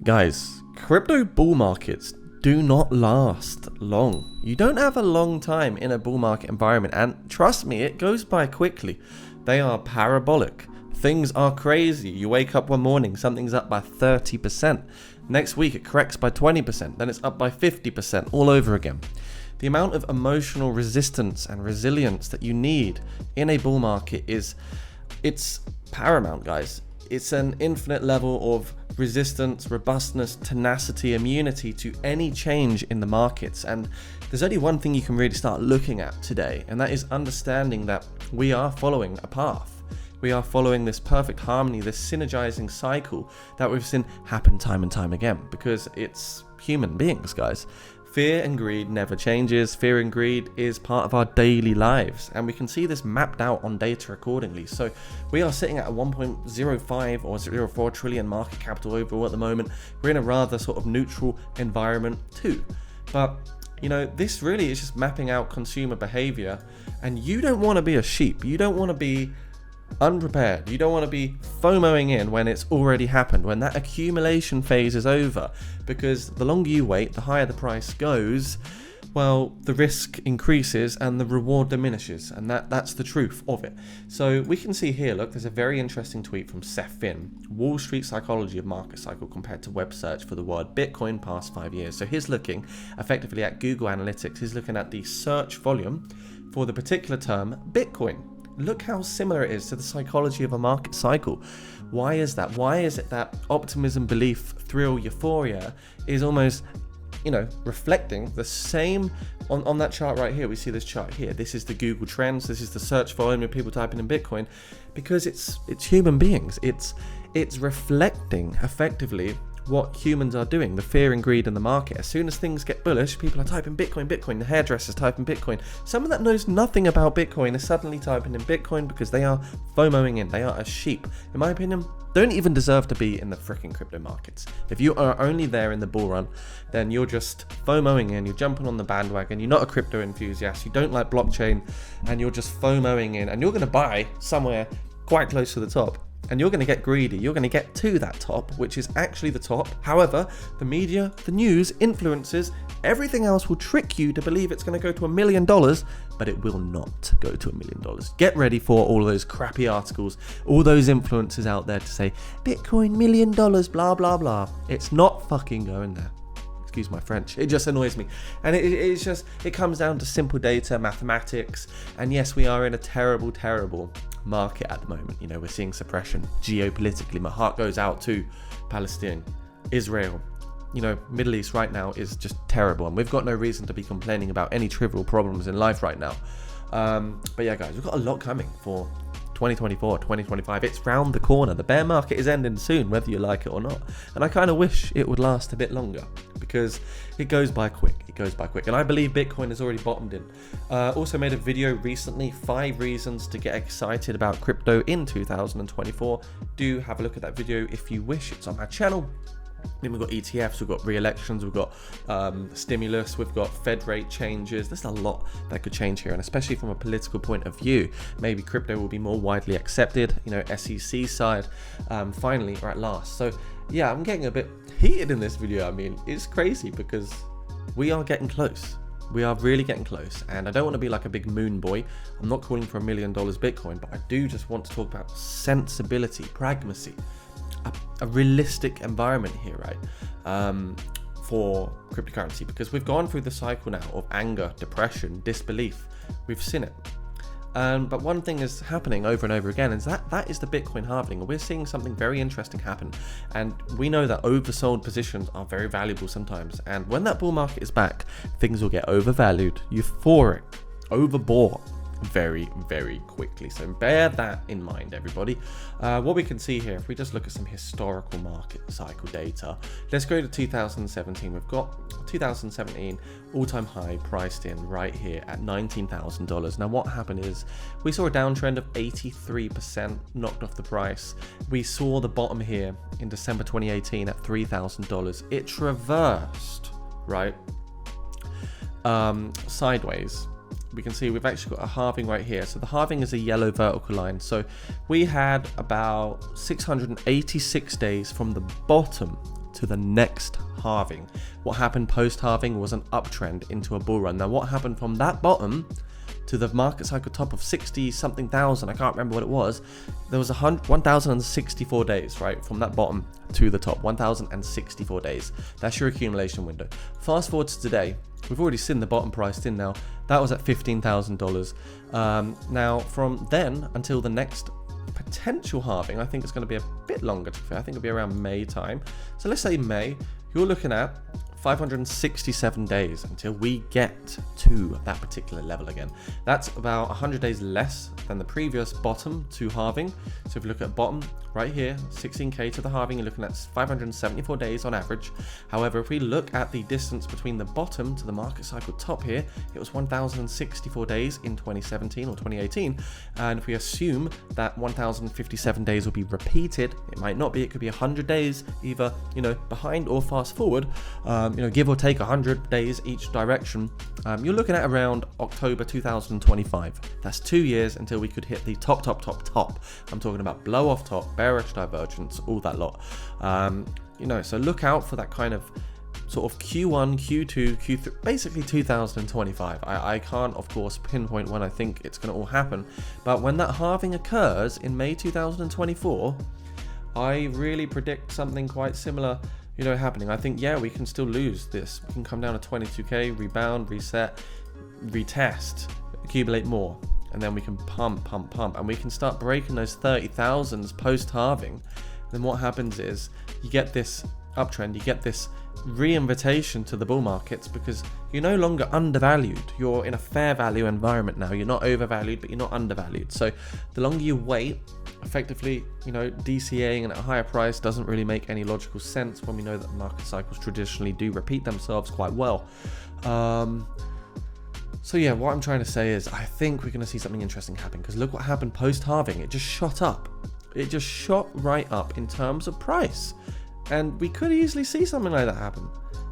Guys, crypto bull markets do not last long. You don't have a long time in a bull market environment, and trust me, it goes by quickly. They are parabolic. Things are crazy. You wake up one morning, something's up by 30%. Next week it corrects by 20%, then it's up by 50% all over again. The amount of emotional resistance and resilience that you need in a bull market it's paramount, guys. It's an infinite level of resistance, robustness, tenacity, immunity to any change in the markets. And there's only one thing you can really start looking at today, and that is understanding that we are following a path. We are following this perfect harmony, this synergizing cycle that we've seen happen time and time again, because it's human beings, guys. Fear and greed never changes. Fear and greed is part of our daily lives, and we can see this mapped out on data accordingly. So we are sitting at a 1.05 or 0.04 trillion market capital overall at the moment. We're in a rather sort of neutral environment too. But you know, this really is just mapping out consumer behavior, and you don't want to be a sheep. You don't want to be unprepared. You don't want to be FOMOing in when it's already happened, when that accumulation phase is over, because the longer you wait, the higher the price goes. Well, the risk increases and the reward diminishes, and that's the truth of it. So we can see here, look, there's a very interesting tweet from Seth Finn, Wall Street Psychology of Market Cycle compared to web search for the word Bitcoin past 5 years. So he's looking effectively at Google Analytics. He's looking at the search volume for the particular term Bitcoin. Look how similar it is to the psychology of a market cycle. Why is that? Why is it that optimism, belief, thrill, euphoria is almost, reflecting the same on that chart right here? We see this chart here. This is the Google Trends. This is the search volume of people typing in Bitcoin, because it's human beings. It's reflecting effectively what humans are doing, the fear and greed in the market. As soon as things get bullish, people are typing Bitcoin, Bitcoin. The hairdressers typing Bitcoin. Someone that knows nothing about Bitcoin is suddenly typing in Bitcoin because they are FOMOing in. They are a sheep. In my opinion, don't even deserve to be in the freaking crypto markets. If you are only there in the bull run, then you're just FOMOing in. You're jumping on the bandwagon. You're not a crypto enthusiast. You don't like blockchain, and you're just FOMOing in. And you're going to buy somewhere quite close to the top. And you're going to get greedy. You're going to get to that top, which is actually the top. However, the media, the news, influencers, everything else will trick you to believe it's going to go to $1 million, but it will not go to $1 million. Get ready for all of those crappy articles, all those influencers out there to say, Bitcoin $1 million, blah, blah, blah. It's not fucking going there. Excuse my French. It just annoys me. And it comes down to simple data, mathematics. And yes, we are in a terrible, terrible market at the moment. We're seeing suppression geopolitically. My heart goes out to Palestine, Israel. Middle East right now is just terrible, and we've got no reason to be complaining about any trivial problems in life right now. But yeah, guys, we've got a lot coming for 2024, 2025. It's round the corner. The bear market is ending soon, whether you like it or not. And I kind of wish it would last a bit longer, because it goes by quick. And I believe Bitcoin has already bottomed in. Also made a video recently, 5 reasons to get excited about crypto in 2024. Do have a look at that video if you wish. It's on my channel. Then we've got ETFs, we've got re-elections, we've got stimulus, we've got Fed rate changes. There's a lot that could change here, and especially from a political point of view, maybe crypto will be more widely accepted, SEC side, finally, or at last. So yeah, I'm getting a bit heated in this video. I mean, it's crazy because we are getting close. We are really getting close, and I don't want to be like a big moon boy. I'm not calling for $1 million Bitcoin, but I do just want to talk about sensibility, pragmacy, a realistic environment here, right, for cryptocurrency, because we've gone through the cycle now of anger, depression, disbelief. We've seen it. But one thing is happening over and over again, is that is the Bitcoin halving. And we're seeing something very interesting happen. And we know that oversold positions are very valuable sometimes. And when that bull market is back, things will get overvalued, euphoric, overbought very, very quickly. So bear that in mind, everybody. What we can see here, if we just look at some historical market cycle data, let's go to 2017. We've got 2017 all-time high priced in right here at $19,000. Now what happened is we saw a downtrend of 83%, knocked off the price. We saw the bottom here in December 2018 at $3,000. It reversed, right, sideways. we can see we've actually got a halving right here. So the halving is a yellow vertical line. So we had about 686 days from the bottom to the next halving. What happened post halving was an uptrend into a bull run. Now what happened from that bottom to the market cycle top of 60 something thousand, I can't remember what it was, there was 1064 days, right, from that bottom to the top. 1064 days. That's your accumulation window. Fast forward to today, we've already seen the bottom priced in now. That was at $15,000. Now from then until the next potential halving, I think it's going to be a bit longer, to be fair. I think it'll be around May time. So let's say May, you're looking at 567 days until we get to that particular level again. That's about 100 days less than the previous bottom to halving. So if you look at bottom right here, 16k to the halving, you're looking at 574 days on average. However, if we look at the distance between the bottom to the market cycle top here, it was 1064 days in 2017 or 2018. And if we assume that 1057 days will be repeated, it might not be, it could be 100 days either, you know, behind or fast forward, you know, give or take 100 days each direction. You're looking at around October 2025. That's 2 years until we could hit the top. I'm talking about blow off top, bearish divergence, all that lot. You know, so look out for that kind of sort of Q1, Q2, Q3, basically 2025. I can't, of course, pinpoint when I think it's going to all happen, but when that halving occurs in May 2024, I really predict something quite similar, you know, happening. I think, yeah, we can still lose this. We can come down to 22k, rebound, reset, retest, accumulate more, and then we can pump, and we can start breaking those 30,000s post halving. Then what happens is you get this uptrend, you get this re-invitation to the bull markets because you're no longer undervalued. You're in a fair value environment now. You're not overvalued, but you're not undervalued. So the longer you wait, effectively, you know, DCAing at a higher price doesn't really make any logical sense when we know that market cycles traditionally do repeat themselves quite well. So yeah, what I'm trying to say is I think we're going to see something interesting happen, because look what happened post halving. It just shot up. It just shot right up in terms of price. And we could easily see something like that happen.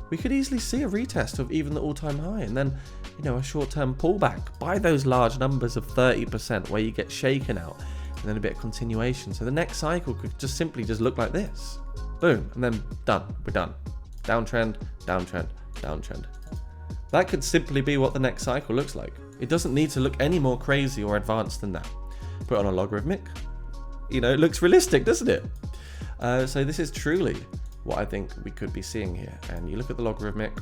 We could easily see a retest of even the all-time high, and then, you know, a short-term pullback by those large numbers of 30% where you get shaken out, and then a bit of continuation. So the next cycle could just simply just look like this. Boom, and then done. We're done. Downtrend, downtrend, downtrend. That could simply be what the next cycle looks like. It doesn't need to look any more crazy or advanced than that. Put it on a logarithmic. You know, it looks realistic, doesn't it? So this is truly what I think we could be seeing here. And you look at the logarithmic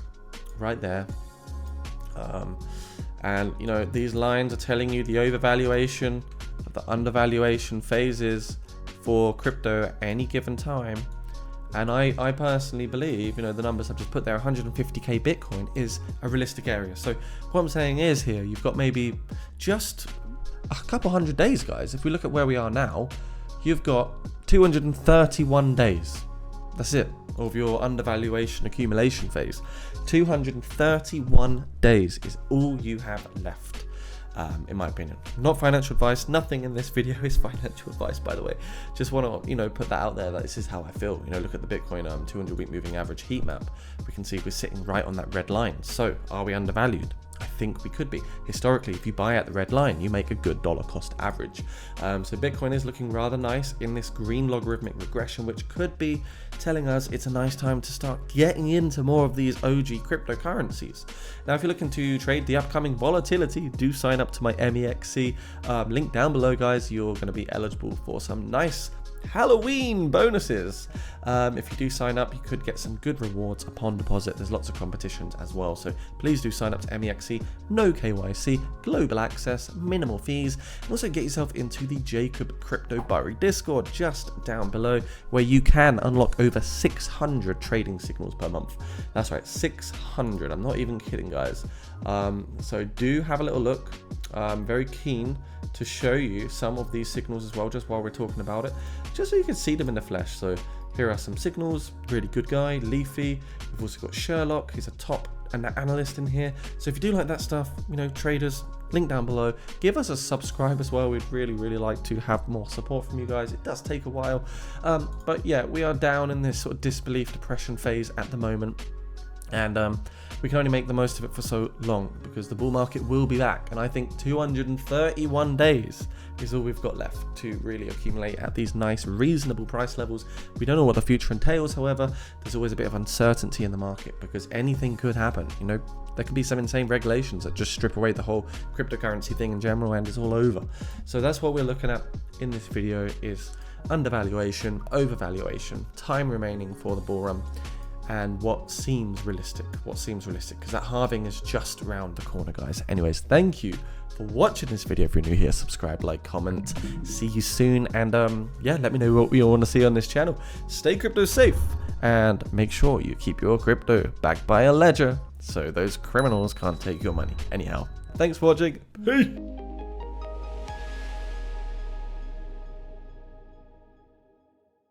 right there. And, you know, these lines are telling you the overvaluation, the undervaluation phases for crypto at any given time. And I personally believe, you know, the numbers I've just put there, 150k Bitcoin is a realistic area. So what I'm saying is here, you've got maybe just a couple hundred days, guys. If we look at where we are now, you've got 231 days. That's it, of your undervaluation accumulation phase. 231 days is all you have left, in my opinion. Not financial advice. Nothing in this video is financial advice, by the way. Just want to, you know, put that out there that this is how I feel. You know, look at the Bitcoin 200-week moving average heat map. We can see we're sitting right on that red line. So are we undervalued? I think we could be. Historically, if you buy at the red line, you make a good dollar cost average. So Bitcoin is looking rather nice in this green logarithmic regression, which could be telling us it's a nice time to start getting into more of these OG cryptocurrencies. Now, if you're looking to trade the upcoming volatility, do sign up to my MEXC link down below, guys. You're going to be eligible for some nice Halloween bonuses. If you do sign up, you could get some good rewards upon deposit. There's lots of competitions as well, so please do sign up to MEXC. No KYC, global access, minimal fees, and also get yourself into the jacobcrypobury Discord just down below, where you can unlock over 600 trading signals per month. That's right, 600. I'm not even kidding, guys. So do have a little look. I'm very keen to show you some of these signals as well, just while we're talking about it, just so you can see them in the flesh. So here are some signals. Really good guy, Leafy. We've also got Sherlock. He's a top analyst in here. So if you do like that stuff, you know, traders, link down below. Give us a subscribe as well. We'd really like to have more support from you guys. It does take a while, but yeah, we are down in this sort of disbelief depression phase at the moment. And we can only make the most of it for so long, because the bull market will be back. And I think 231 days is all we've got left to really accumulate at these nice, reasonable price levels. We don't know what the future entails, however. There's always a bit of uncertainty in the market, because anything could happen. You know, there could be some insane regulations that just strip away the whole cryptocurrency thing in general, and it's all over. So that's what we're looking at in this video, is undervaluation, overvaluation, time remaining for the bull run, and what seems realistic, because that halving is just around the corner, guys. Anyways, thank you for watching this video. If you're new here, subscribe, like, comment. See you soon, and yeah, let me know what you want to see on this channel. Stay crypto safe, and make sure you keep your crypto backed by a ledger, so those criminals can't take your money. Anyhow, thanks for watching. Peace.